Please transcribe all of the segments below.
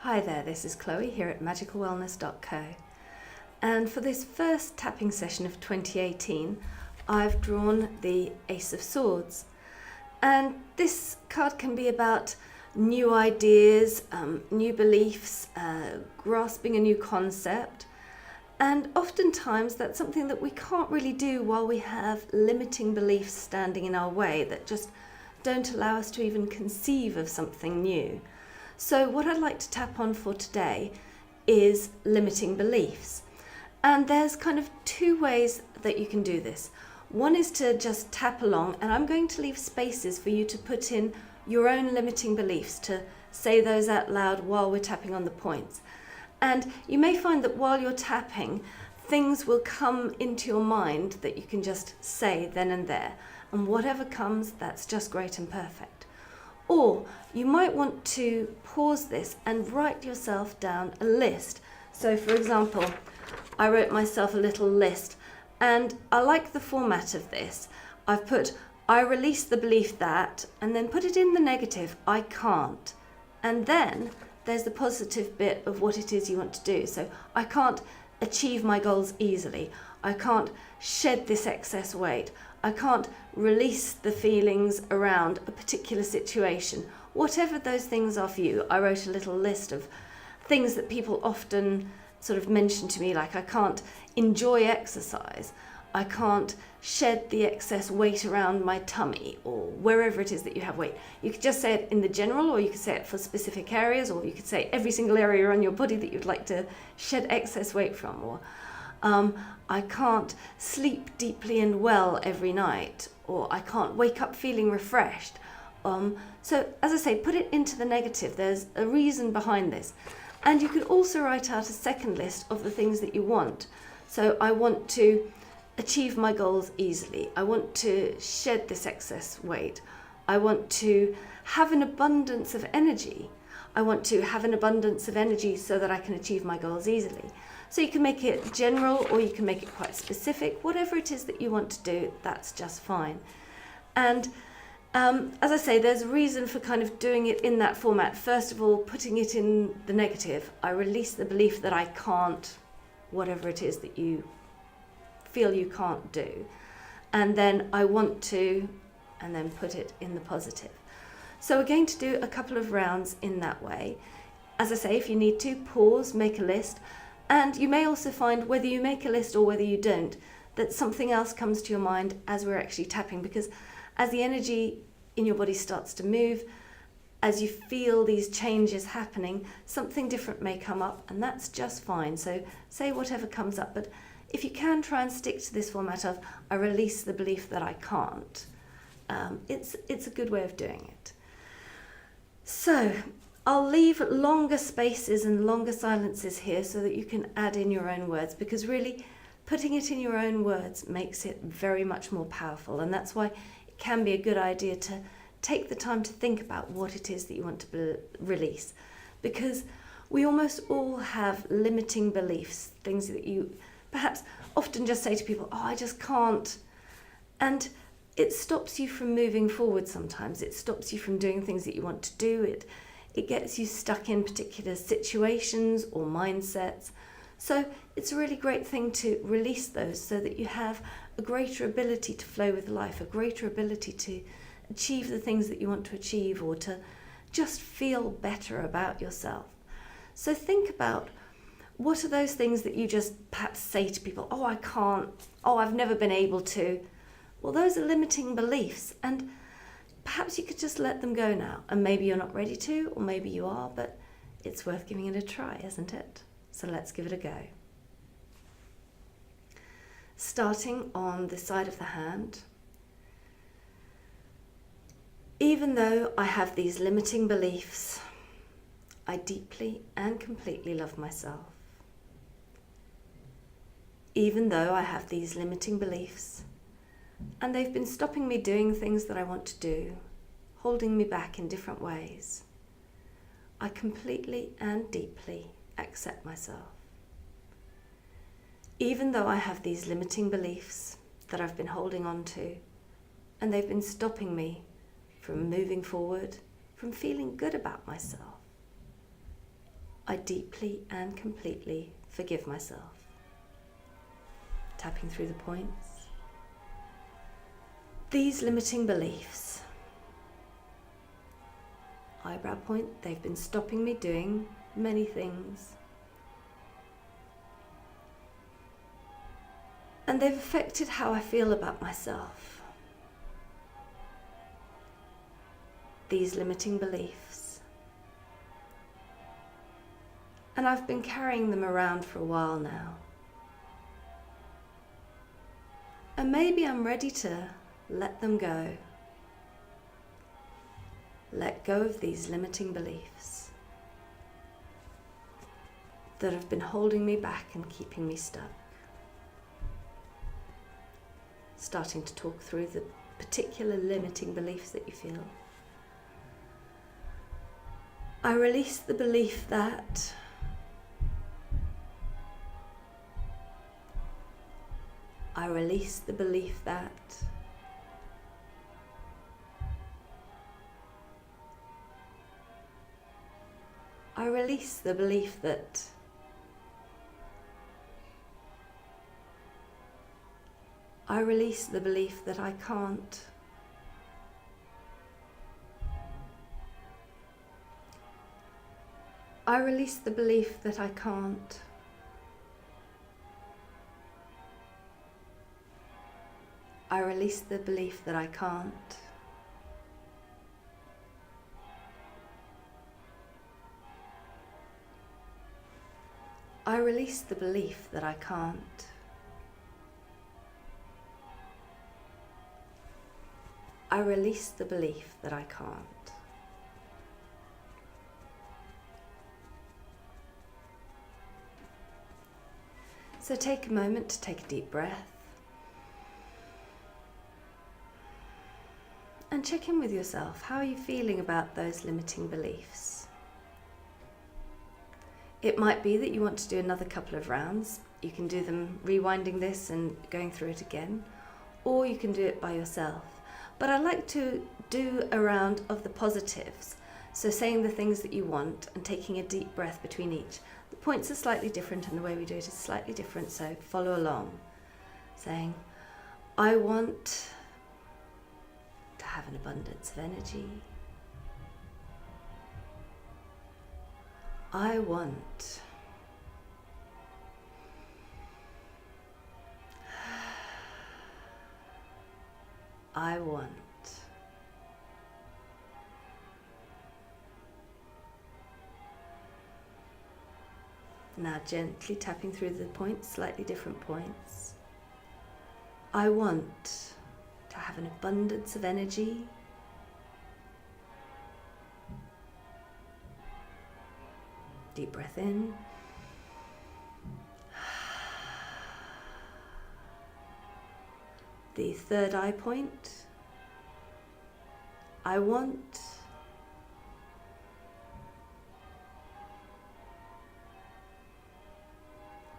Hi there, this is Chloe here at magicalwellness.co, and for this first tapping session of 2018 I've drawn the Ace of Swords, and this card can be about new ideas, new beliefs, grasping a new concept, and oftentimes that's something that we can't really do while we have limiting beliefs standing in our way that just don't allow us to even conceive of something new. So what I'd like to tap on for today is limiting beliefs. And there's kind of two ways that you can do this. One is to just tap along, and I'm going to leave spaces for you to put in your own limiting beliefs, to say those out loud while we're tapping on the points. And you may find that while you're tapping, things will come into your mind that you can just say then and there. And whatever comes, that's just great and perfect. Or you might want to pause this and write yourself down a list. So for example, I wrote myself a little list, and I like the format of this. I've put, I release the belief that, and then put it in the negative, I can't. And then there's the positive bit of what it is you want to do. So I can't achieve my goals easily. I can't shed this excess weight. I can't release the feelings around a particular situation. Whatever those things are for you, I wrote a little list of things that people often sort of mention to me, like I can't enjoy exercise, I can't shed the excess weight around my tummy, or wherever it is that you have weight. You could just say it in the general, or you could say it for specific areas, or you could say every single area on your body that you'd like to shed excess weight from, or I can't sleep deeply and well every night, or I can't wake up feeling refreshed. So as I say, put it into the negative. There's a reason behind this. And you could also write out a second list of the things that you want. So I want to achieve my goals easily. I want to shed this excess weight. I want to have an abundance of energy. I want to have an abundance of energy so that I can achieve my goals easily. So you can make it general, or you can make it quite specific. Whatever it is that you want to do, that's just fine. And as I say, there's a reason for kind of doing it in that format. First of all, putting it in the negative. I release the belief that I can't, whatever it is that you feel you can't do. And then I want to, and then put it in the positive. So we're going to do a couple of rounds in that way. As I say, if you need to, pause, make a list. And you may also find, whether you make a list or whether you don't, that something else comes to your mind as we're actually tapping, because as the energy in your body starts to move, as you feel these changes happening, something different may come up, and that's just fine. So say whatever comes up, but if you can, try and stick to this format of I release the belief that I can't. It's a good way of doing it. So I'll leave longer spaces and longer silences here so that you can add in your own words, because really putting it in your own words makes it very much more powerful. And that's why it can be a good idea to take the time to think about what it is that you want to release, because we almost all have limiting beliefs, things that you perhaps often just say to people, oh, I just can't. And it stops you from moving forward sometimes. It stops you from doing things that you want to do. It gets you stuck in particular situations or mindsets. So it's a really great thing to release those so that you have a greater ability to flow with life, a greater ability to achieve the things that you want to achieve, or to just feel better about yourself. So think about, what are those things that you just perhaps say to people, oh, I can't, oh, I've never been able to. Well, those are limiting beliefs, and perhaps you could just let them go now. And maybe you're not ready to, or maybe you are, but it's worth giving it a try, isn't it? So let's give it a go. Starting on the side of the hand. Even though I have these limiting beliefs, I deeply and completely love myself. Even though I have these limiting beliefs, and they've been stopping me doing things that I want to do, holding me back in different ways, I completely and deeply accept myself. Even though I have these limiting beliefs that I've been holding on to, and they've been stopping me from moving forward, from feeling good about myself, I deeply and completely forgive myself. Tapping through the points. These limiting beliefs. Eyebrow point, they've been stopping me doing many things. And they've affected how I feel about myself. These limiting beliefs. And I've been carrying them around for a while now. And maybe I'm ready to let them go. Let go of these limiting beliefs that have been holding me back and keeping me stuck. Starting to talk through the particular limiting beliefs that you feel. I release the belief that I release the belief that I release the belief that I release the belief that I can't. I release the belief that I can't. I release the belief that I can't. I release the belief that I can't. I release the belief that I can't. So take a moment to take a deep breath and check in with yourself. How are you feeling about those limiting beliefs? It might be that you want to do another couple of rounds. You can do them rewinding this and going through it again, or you can do it by yourself. But I like to do a round of the positives, so saying the things that you want and taking a deep breath between each. The points are slightly different and the way we do it is slightly different, so follow along. Saying, I want to have an abundance of energy. I want I want. Now gently tapping through the points, slightly different points. I want to have an abundance of energy. Deep breath in. The third eye point. I want.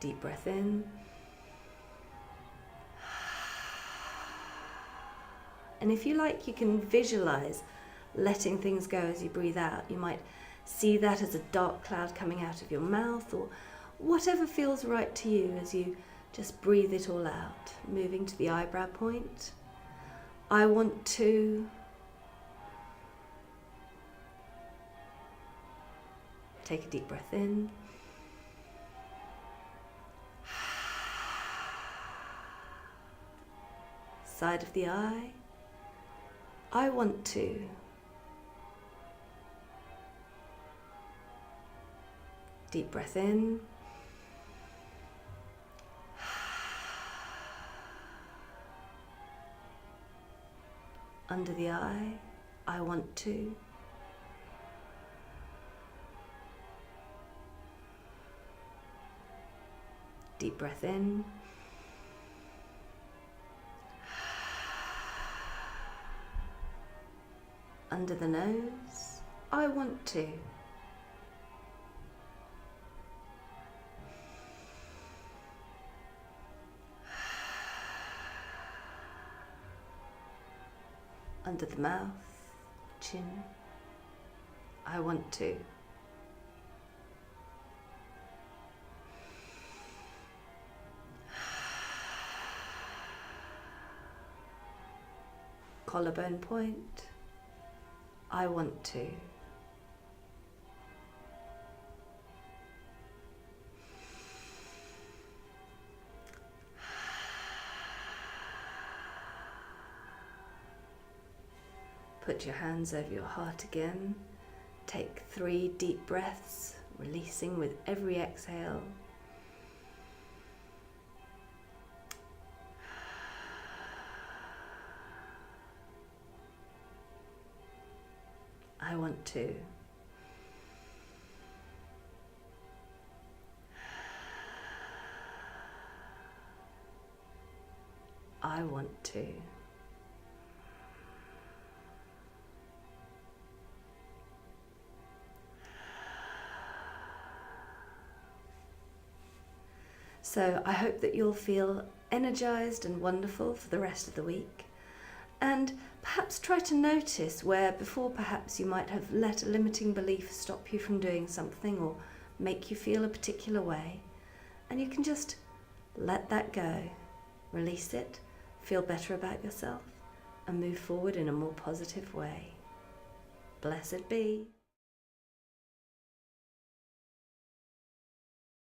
Deep breath in. And if you like, you can visualize letting things go as you breathe out. You might see that as a dark cloud coming out of your mouth, or whatever feels right to you as you just breathe it all out. Moving to the eyebrow point. I want to. Take a deep breath in. Side of the eye. I want to. Deep breath in. Under the eye. I want to. Deep breath in. Under the nose, I want to. Under the mouth, chin, I want to. collarbone point. I want to. Put your hands over your heart again. Take 3 deep breaths, releasing with every exhale. I want to. I want to. So I hope that you'll feel energized and wonderful for the rest of the week. And perhaps try to notice where before perhaps you might have let a limiting belief stop you from doing something or make you feel a particular way. And you can just let that go, release it, feel better about yourself, and move forward in a more positive way. Blessed be.